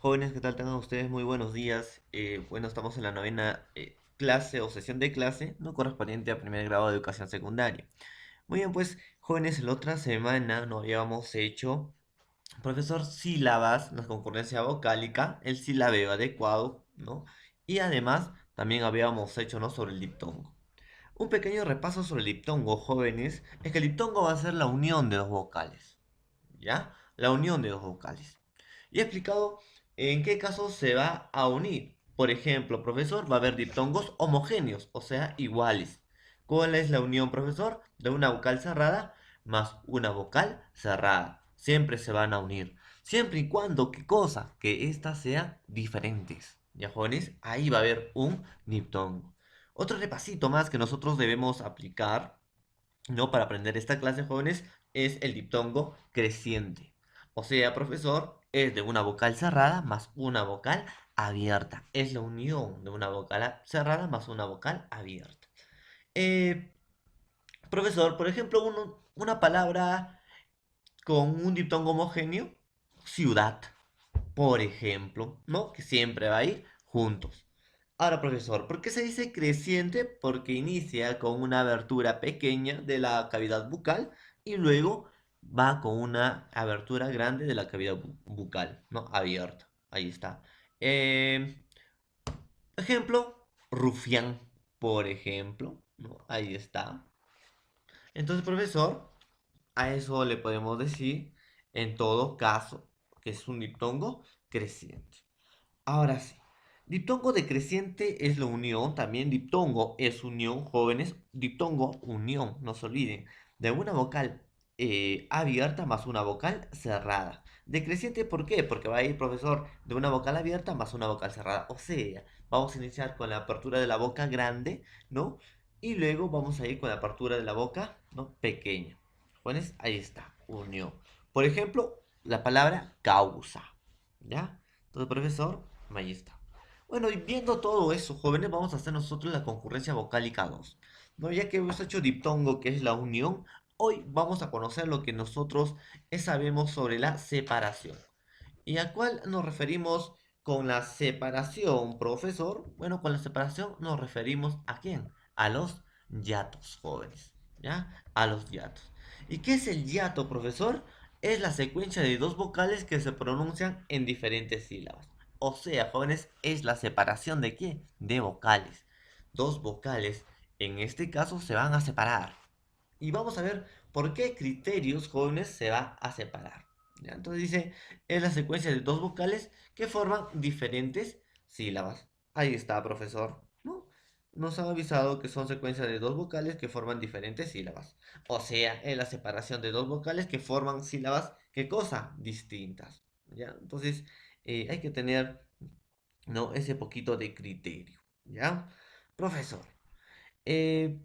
Jóvenes, ¿qué tal? Tengan ustedes muy buenos días. Bueno, estamos en la novena clase o sesión de clase, no correspondiente a primer grado de educación secundaria. Muy bien, pues, jóvenes, la otra semana no habíamos hecho, profesor, sílabas, la concurrencia vocálica, el silabeo adecuado, ¿no? Y además, también habíamos hecho, ¿no?, sobre el diptongo. Un pequeño repaso sobre el diptongo, jóvenes, es que el diptongo va a ser la unión de dos vocales, ¿ya? La unión de dos vocales. Y he explicado en qué casos se va a unir. Por ejemplo, profesor, va a haber diptongos homogéneos, o sea, iguales. ¿Cuál es la unión, profesor? De una vocal cerrada más una vocal cerrada. Siempre se van a unir. Siempre y cuando, ¿qué cosa? Que éstas sean diferentes. ¿Ya, jóvenes? Ahí va a haber un diptongo. Otro repasito más que nosotros debemos aplicar, ¿no?, para aprender esta clase, jóvenes, es el diptongo creciente. O sea, profesor, es de una vocal cerrada más una vocal abierta. Es la unión de una vocal cerrada más una vocal abierta. Eh, Profesor, por ejemplo, una palabra con un diptongo homogéneo, ciudad, por ejemplo, ¿no? Que siempre va a ir juntos. Ahora, profesor, ¿por qué se dice creciente? Porque inicia con una abertura pequeña de la cavidad bucal y luego va con una abertura grande de la cavidad bucal, ¿no? Abierta. Ahí está. Eh, Ejemplo, rufián, por ejemplo, ¿no? Ahí está. Entonces, profesor, a eso le podemos decir, en todo caso, que es un diptongo creciente. Ahora sí. Diptongo decreciente es la unión, también diptongo es unión, jóvenes, diptongo, unión, no se olviden, de una vocal abierta más una vocal cerrada. Decreciente, ¿por qué? Porque va a ir, profesor, de una vocal abierta más una vocal cerrada. O sea, vamos a iniciar con la apertura de la boca grande, ¿no? Y luego vamos a ir con la apertura de la boca, ¿no?, pequeña. Jóvenes, ahí está, unión. Por ejemplo, la palabra causa, ¿ya? Entonces, profesor, ahí está. Bueno, y viendo todo eso, jóvenes, vamos a hacer nosotros la concurrencia vocálica 2. ¿No? Ya que hemos hecho diptongo, que es la unión, hoy vamos a conocer lo que nosotros sabemos sobre la separación. ¿Y a cuál nos referimos con la separación, profesor? Bueno, con la separación nos referimos ¿a quién? A los hiatos, jóvenes. ¿Ya? A los hiatos. ¿Y qué es el hiato, profesor? Es la secuencia de dos vocales que se pronuncian en diferentes sílabas. O sea, jóvenes, es la separación de qué? De vocales. Dos vocales, en este caso, se van a separar. Y vamos a ver por qué criterios, jóvenes, se va a separar. ¿Ya? Entonces dice, es la secuencia de dos vocales que forman diferentes sílabas. Ahí está, profesor, ¿no? Nos ha avisado que son secuencias de dos vocales que forman diferentes sílabas. O sea, es la separación de dos vocales que forman sílabas, ¿qué cosa? Distintas. ¿Ya? Entonces, hay que tener, ¿no?, ese poquito de criterio. ¿Ya? Profesor, eh,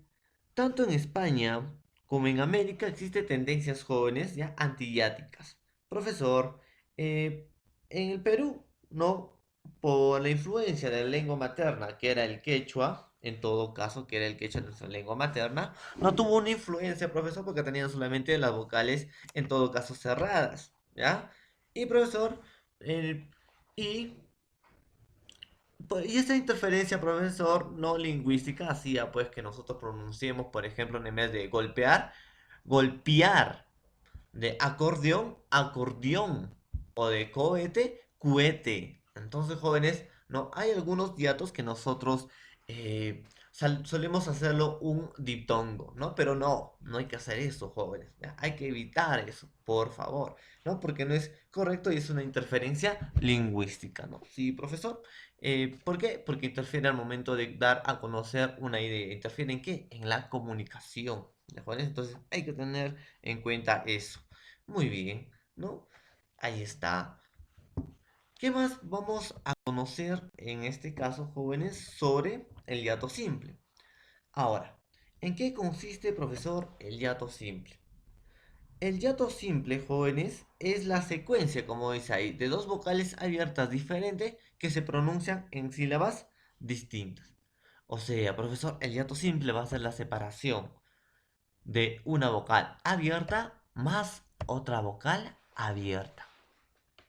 tanto en España como en América existen tendencias jóvenes ya antidiáticas. Profesor, eh, en el Perú, ¿no? Por la influencia de la lengua materna, que era el quechua, en todo caso, que era el quechua nuestra lengua materna, no tuvo una influencia, profesor, porque tenían solamente las vocales, en todo caso, cerradas, ¿ya? Y profesor, el- y y esta interferencia, profesor, no lingüística, hacía pues que nosotros pronunciemos, por ejemplo, en vez de golpear, golpear, de acordeón, acordeón, o de cohete, cohete. Entonces, jóvenes, no hay algunos diatos que nosotros solemos hacerlo un diptongo, ¿no? Pero no hay que hacer eso, jóvenes. ¿Ya? Hay que evitar eso, por favor, ¿no? Porque no es correcto y es una interferencia lingüística, ¿no? Sí, profesor. ¿Por qué? Porque interfiere al momento de dar a conocer una idea. ¿Interfiere en qué? En la comunicación, ¿de acuerdo? Entonces hay que tener en cuenta eso. Muy bien, ¿no? Ahí está. ¿Qué más vamos a conocer en este caso, jóvenes, sobre el hiato simple? Ahora, ¿en qué consiste, profesor, el hiato simple? El hiato simple, jóvenes, es la secuencia, como dice ahí, de dos vocales abiertas diferentes que se pronuncian en sílabas distintas. O sea, profesor, el hiato simple va a ser la separación de una vocal abierta más otra vocal abierta.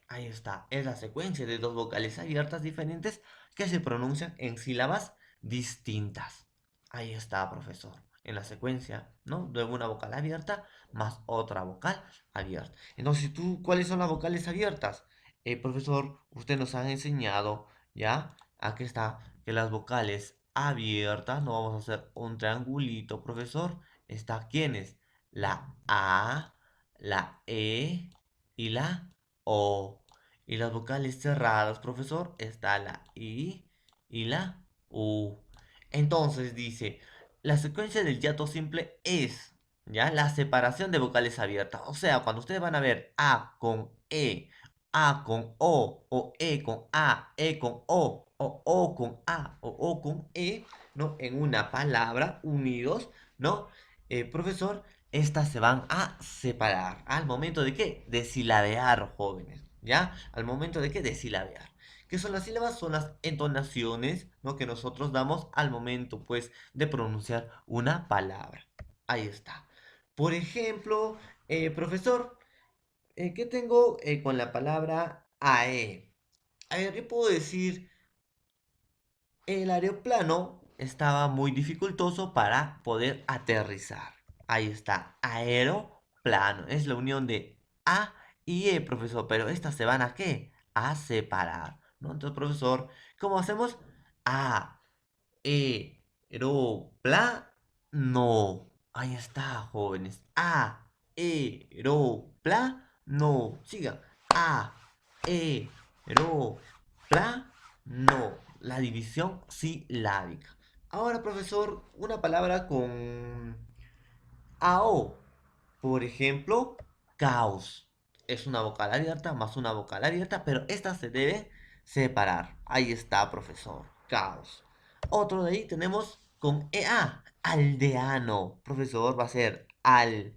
Ahí está, es la secuencia de dos vocales abiertas diferentes que se pronuncian en sílabas distintas. Ahí está, profesor. En la secuencia, ¿no? De una vocal abierta más otra vocal abierta. Entonces, ¿tú cuáles son las vocales abiertas? Profesor, usted nos ha enseñado, ¿ya? Aquí está, que las vocales abiertas, no vamos a hacer un triangulito, profesor. Está, ¿quiénes? La A, la E y la O. Y las vocales cerradas, profesor, está la I y la U. Entonces dice, la secuencia del hiato simple es, ¿ya? La separación de vocales abiertas. O sea, cuando ustedes van a ver A con E, A con o E con A, E con o con A, o con E, ¿no? En una palabra, unidos, ¿no? Profesor, estas se van a separar. ¿Al momento de qué? De silabear, jóvenes. ¿Ya? ¿Al momento de qué? De silabear. ¿Qué son las sílabas? Son las entonaciones, ¿no? Que nosotros damos al momento, pues, de pronunciar una palabra. Ahí está. Por ejemplo, profesor, ¿qué tengo con la palabra AE? A ver, yo puedo decir el aeroplano estaba muy dificultoso para poder aterrizar. Ahí está, aeroplano. Es la unión de A y E, profesor. Pero estas se van a ¿qué? A separar, ¿no? Entonces, profesor, ¿cómo hacemos? A, E, ro, pla, no. Ahí está, jóvenes. A, E, ro, pla, no. Sigan. A, E, ro, pla, no. La división silábica. Ahora, profesor, una palabra con AO. Por ejemplo, caos. Es una vocal abierta más una vocal abierta, pero esta se debe separar. Ahí está, profesor. Caos. Otro de ahí tenemos con EA. Aldeano. Profesor, va a ser al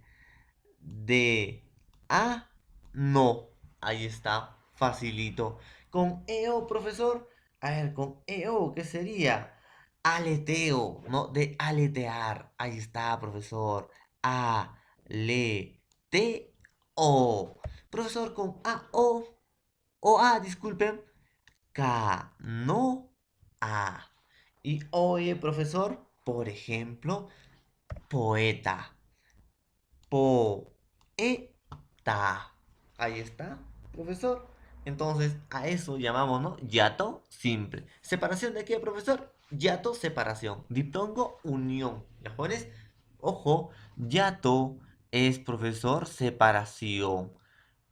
de a no. Ahí está. Facilito. Con EO, profesor. A ver, con EO, ¿qué sería? Aleteo, ¿no? De aletear. Ahí está, profesor. A-le-te-o. Profesor, con A-O. O-A, disculpen. Ca-no-a. Y oye, profesor, por ejemplo, poeta. Po-e-ta. Ahí está, profesor. Entonces, a eso llamamos, ¿no? Yato simple. ¿Separación de qué, profesor? Yato, separación. Diptongo, unión. ¿Ya, jóvenes? Ojo, yato es, profesor, separación.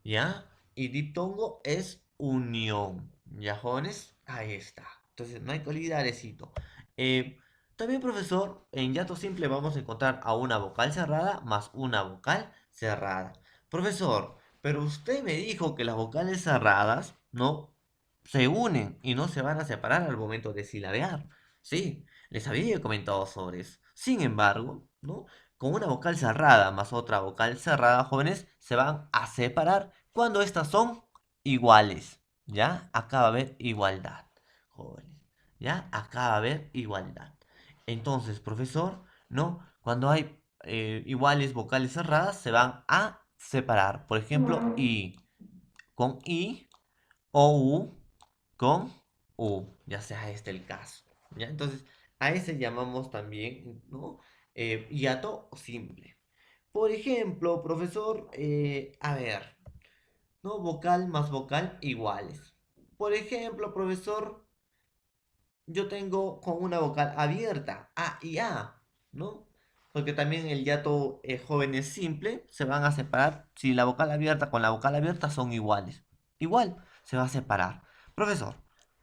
¿Ya? Y diptongo es unión. ¿Ya, jóvenes? Ahí está. Entonces, no hay que olvidar esito. Eh, También, profesor, en yato simple vamos a encontrar a una vocal cerrada más una vocal cerrada. Profesor, pero usted me dijo que las vocales cerradas, ¿no? Se unen y no se van a separar al momento de silabear. Sí, les había comentado sobre eso. Sin embargo, ¿no? Con una vocal cerrada más otra vocal cerrada, jóvenes, se van a separar cuando estas son iguales. ¿Ya? Acá va a haber igualdad, jóvenes. ¿Ya? Acá va a haber igualdad. Entonces, profesor, ¿no? Cuando hay iguales vocales cerradas, se van a separar. Por ejemplo, I con I o U con U, ya sea este el caso. ¿Ya? Entonces, a ese llamamos también, ¿no? Hiato simple. Por ejemplo, profesor, a ver, ¿no? Vocal más vocal iguales. Por ejemplo, profesor, yo tengo con una vocal abierta, A y A, ¿no? Porque también el hiato joven es simple, se van a separar si la vocal abierta con la vocal abierta son iguales. Igual, se va a separar. Profesor,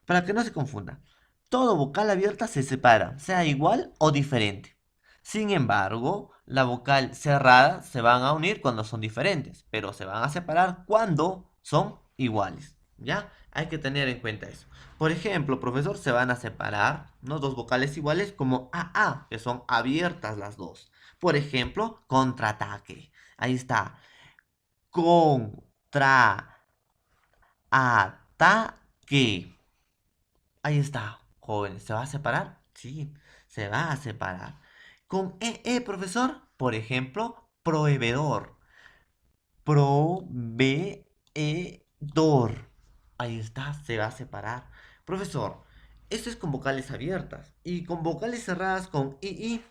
para que no se confunda, todo vocal abierta se separa, sea igual o diferente. Sin embargo, la vocal cerrada se van a unir cuando son diferentes, pero se van a separar cuando son iguales. ¿Ya? Hay que tener en cuenta eso. Por ejemplo, profesor, se van a separar, ¿no? Dos vocales iguales como AA, que son abiertas las dos. Por ejemplo, contraataque. Ahí está. Contraataque. Ahí está, jóvenes. ¿Se va a separar? Sí, se va a separar. Con profesor, por ejemplo, proveedor. Proveedor. dor. Ahí está, se va a separar. Profesor, esto es con vocales abiertas y con vocales cerradas con i.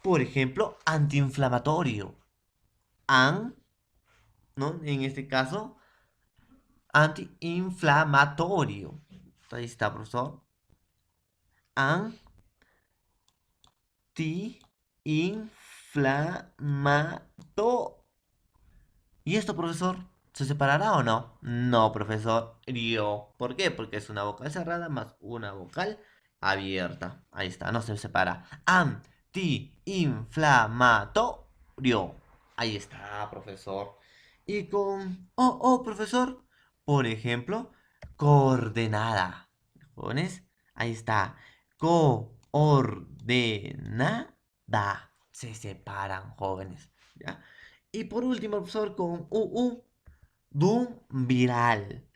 Por ejemplo, antiinflamatorio. An, ¿no? En este caso, antiinflamatorio. Ahí está, profesor. Antiinflamatorio. ¿Y esto, profesor? ¿Se separará o no? No, profesor. Rio. ¿Por qué? Porque es una vocal cerrada más una vocal abierta. Ahí está, no se separa. Antiinflamatorio. Ahí está, profesor. Y con profesor. Por ejemplo, coordenada. ¿Jóvenes? Ahí está. Coordenada. Se separan, jóvenes. ¿Ya? Y por último, profesor, con viral.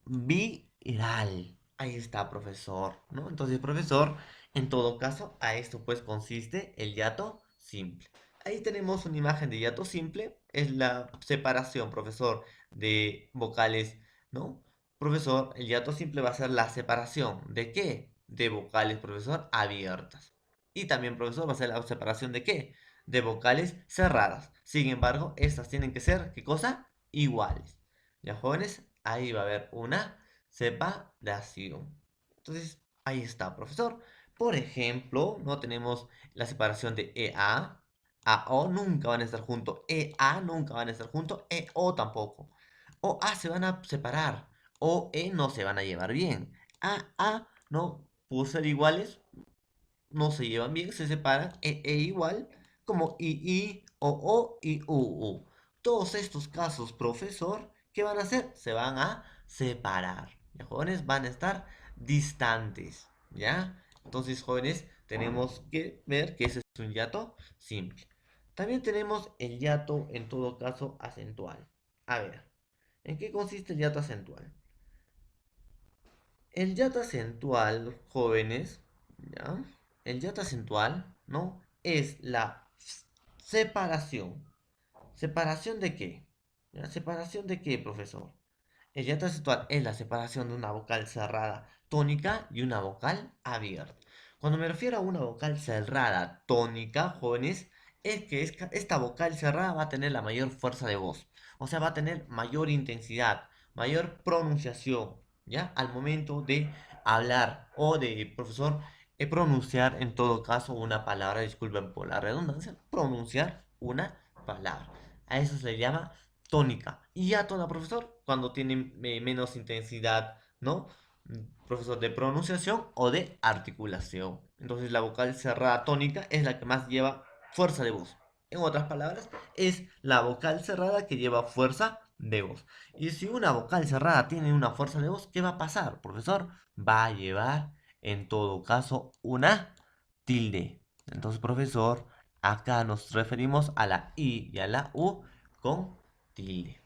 Viral. Ahí está, profesor, ¿no? Entonces, profesor, en todo caso, a esto pues consiste el hiato simple. Ahí tenemos una imagen de hiato simple. Es la separación, profesor, de vocales, ¿no? Profesor, el hiato simple va a ser la separación. ¿De qué? De vocales, profesor, abiertas. Y también, profesor, va a ser la separación de qué? De vocales cerradas. Sin embargo, estas tienen que ser, ¿qué cosa? Iguales. Ya, jóvenes, ahí va a haber una separación. Entonces, ahí está, profesor. Por ejemplo, no tenemos la separación de EA. AO nunca van a estar juntos. EA nunca van a estar juntos. EO tampoco. O A se van a separar. O E no se van a llevar bien. A no pudo ser iguales, no se llevan bien, se separan, igual, como I, o y u. Todos estos casos, profesor, ¿qué van a hacer? Se van a separar. ¿Ya, jóvenes? Van a estar distantes, ¿ya? Entonces, jóvenes, tenemos que ver que ese es un hiato simple. También tenemos el hiato, en todo caso, acentual. A ver, ¿en qué consiste el hiato acentual? El yato acentual, jóvenes, ¿ya? El yato acentual, ¿no? Es la separación. ¿Separación de qué? ¿Ya? ¿Separación de qué, profesor? El yato acentual es la separación de una vocal cerrada tónica y una vocal abierta. Cuando me refiero a una vocal cerrada tónica, jóvenes, es que esta vocal cerrada va a tener la mayor fuerza de voz. O sea, va a tener mayor intensidad, mayor pronunciación, ¿ya? Al momento de hablar o de, profesor, pronunciar en todo caso una palabra, disculpen por la redundancia, pronunciar una palabra. A eso se le llama tónica. Y ya toda, profesor, cuando tiene menos intensidad, ¿no? Profesor de pronunciación o de articulación. Entonces la vocal cerrada tónica es la que más lleva fuerza de voz. En otras palabras, es la vocal cerrada que lleva fuerza de voz. Y si una vocal cerrada tiene una fuerza de voz, ¿qué va a pasar, profesor? Va a llevar, en todo caso, una tilde. Entonces, profesor, acá nos referimos a la I y a la U con tilde.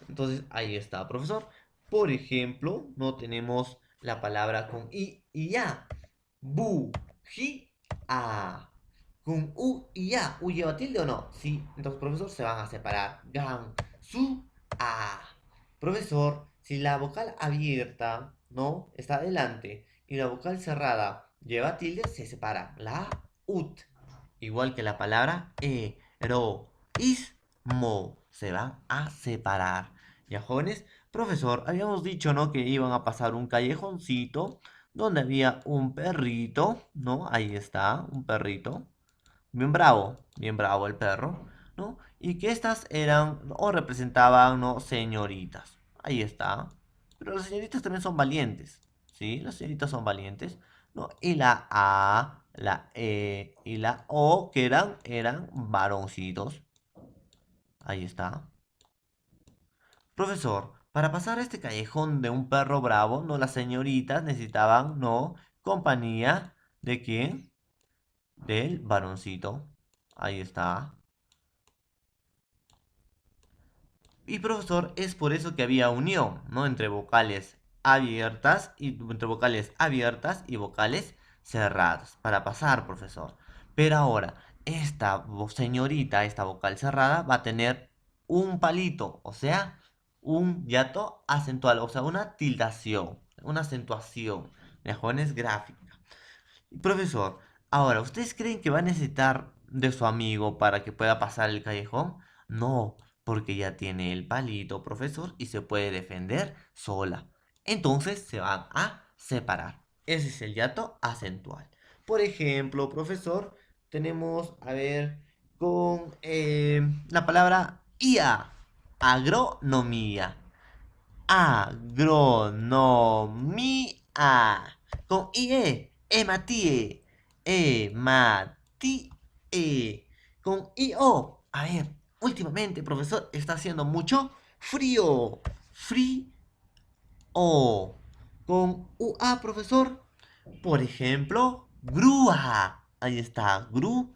Entonces, ahí está, profesor. Por ejemplo, no tenemos la palabra con I y A. Bu, ji, a. Con U y A. ¿U lleva tilde o no? Sí. Entonces, profesor, se van a separar. Gan, su, a. Profesor, si la vocal abierta, ¿no? Está adelante y la vocal cerrada lleva tilde, se separa. La ut. Igual que la palabra heroísmo. Se van a separar. ¿Ya, jóvenes? Profesor, habíamos dicho, ¿no? Que iban a pasar un callejoncito donde había un perrito, ¿no? Ahí está, un perrito. Bien bravo el perro, ¿no? Y que estas eran o representaban, ¿no? Señoritas. Ahí está. Pero las señoritas también son valientes, ¿sí? Las señoritas son valientes, ¿no? Y la A, la E y la O, que eran varoncitos. Ahí está. Profesor, para pasar este callejón de un perro bravo, ¿no? Las señoritas necesitaban, ¿no? Compañía de quién? Del varoncito. Ahí está. Y profesor, es por eso que había unión, ¿no? Entre vocales abiertas y entre vocales abiertas y vocales cerradas para pasar, profesor. Pero ahora, esta señorita, esta vocal cerrada va a tener un palito, o sea, un hiato acentual, o sea, una tildación, una acentuación. De jóvenes gráfica. Profesor, ahora, ¿ustedes creen que va a necesitar de su amigo para que pueda pasar el callejón? No, porque ya tiene el palito, profesor, y se puede defender sola. Entonces se van a separar. Ese es el hiato acentual. Por ejemplo, profesor, tenemos, a ver, con la palabra IA, agronomía. Agronomía. Con IE, hematie. Hematie. Con IO. A ver, últimamente, profesor, está haciendo mucho frío. Frío. Con UA, profesor. Por ejemplo, grúa. Ahí está, grúa.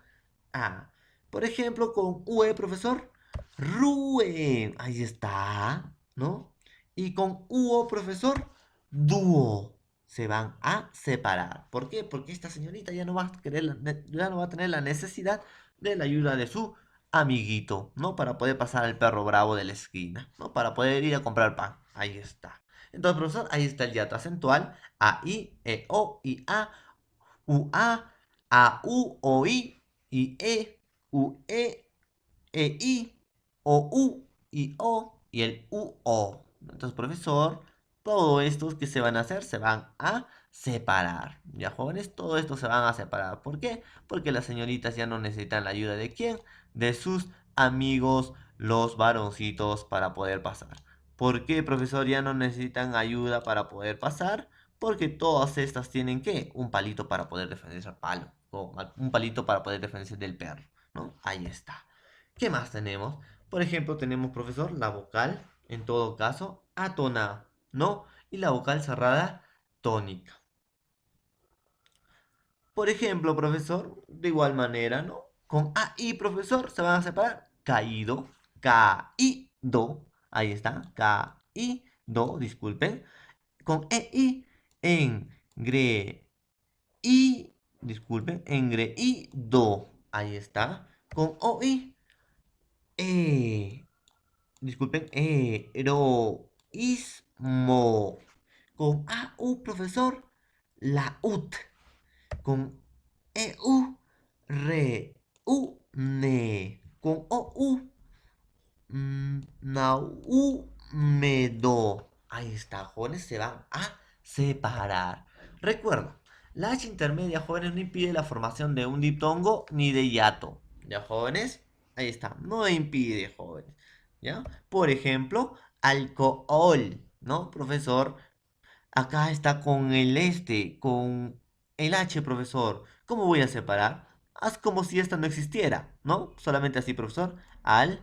Por ejemplo, con UE, profesor, rue. Ahí está, ¿no? Y con UO, profesor, dúo. Se van a separar. ¿Por qué? Porque esta señorita ya no va a querer, ya no va a tener la necesidad de la ayuda de su amiguito, ¿no? Para poder pasar al perro bravo de la esquina, ¿no? Para poder ir a comprar pan. Ahí está. Entonces, profesor, ahí está el hiato acentual. A, I, E, O, I, A, U, O, I, E, y el UO. Entonces, profesor, todo esto que se van a hacer se van a separar. Ya, jóvenes, todo esto se van a separar. ¿Por qué? Porque las señoritas ya no necesitan la ayuda de quién, de sus amigos, los varoncitos, para poder pasar. ¿Por qué, profesor, ya no necesitan ayuda para poder pasar? Porque todas estas tienen que un palito para poder defenderse al palo, o un palito para poder defenderse del perro, ¿no? Ahí está. ¿Qué más tenemos? Por ejemplo, tenemos, profesor, la vocal, en todo caso, atonada, ¿no? Y la vocal cerrada, tónica. Por ejemplo, profesor, de igual manera, ¿no? Con A y, profesor, se van a separar. Caído, caído, ahí está, caído, disculpen. Con EI, y, disculpen, engreído, ahí está. Con OI, E, disculpen, heroísmo. Con AU, profesor, la UT. Con EU, reúne. Con OU, naúmedo. Ahí está, jóvenes, se van a separar. Recuerda, la H intermedia, jóvenes, no impide la formación de un diptongo ni de hiato. ¿Ya, jóvenes? Ahí está, no impide, jóvenes. ¿Ya? Por ejemplo, alcohol, ¿no, profesor? Acá está con el con el H, profesor. ¿Cómo voy a separar? Haz como si esta no existiera, ¿no? Solamente así, profesor. Al.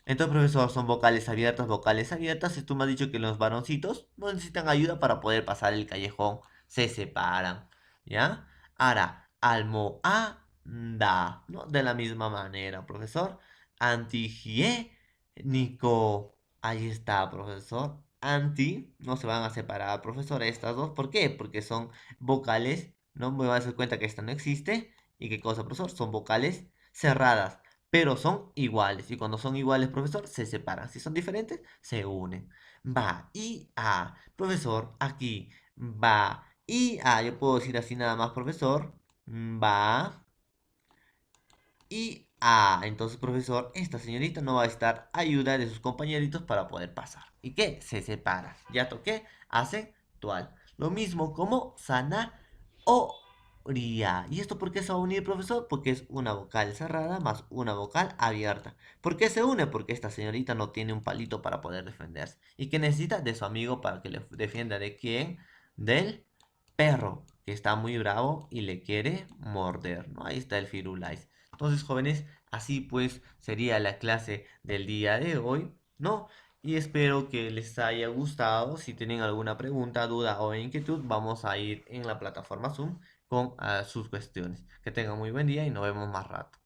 Entonces, profesor, son vocales abiertas, vocales abiertas. Y tú me has dicho que los varoncitos no necesitan ayuda para poder pasar el callejón. Se separan. ¿Ya? Ahora, almohada, ¿no? De la misma manera, profesor. Antihigiénico. Ahí está, profesor. Anti, no se van a separar, profesor, estas dos. ¿Por qué? Porque son vocales. No me vas a dar cuenta que esta no existe. ¿Y qué cosa, profesor? Son vocales cerradas, pero son iguales. Y cuando son iguales, profesor, se separan. Si son diferentes, se unen. Va y a. Profesor, aquí va y a. Yo puedo decir así nada más, profesor. Va y a. Entonces, profesor, esta señorita no va a estar ayuda de sus compañeritos para poder pasar. ¿Y qué? Se separa. Ya toqué, acentual. Lo mismo como sana o ría. ¿Y esto por qué se va a unir, profesor? Porque es una vocal cerrada más una vocal abierta. ¿Por qué se une? Porque esta señorita no tiene un palito para poder defenderse. ¿Y que necesita? De su amigo para que le defienda. ¿De quién? Del perro, que está muy bravo y le quiere morder, ¿no? Ahí está el Firulais. Entonces, jóvenes, así pues sería la clase del día de hoy, ¿no? Y espero que les haya gustado. Si tienen alguna pregunta, duda o inquietud, vamos a ir en la plataforma Zoom con sus cuestiones. Que tengan muy buen día y nos vemos más rato.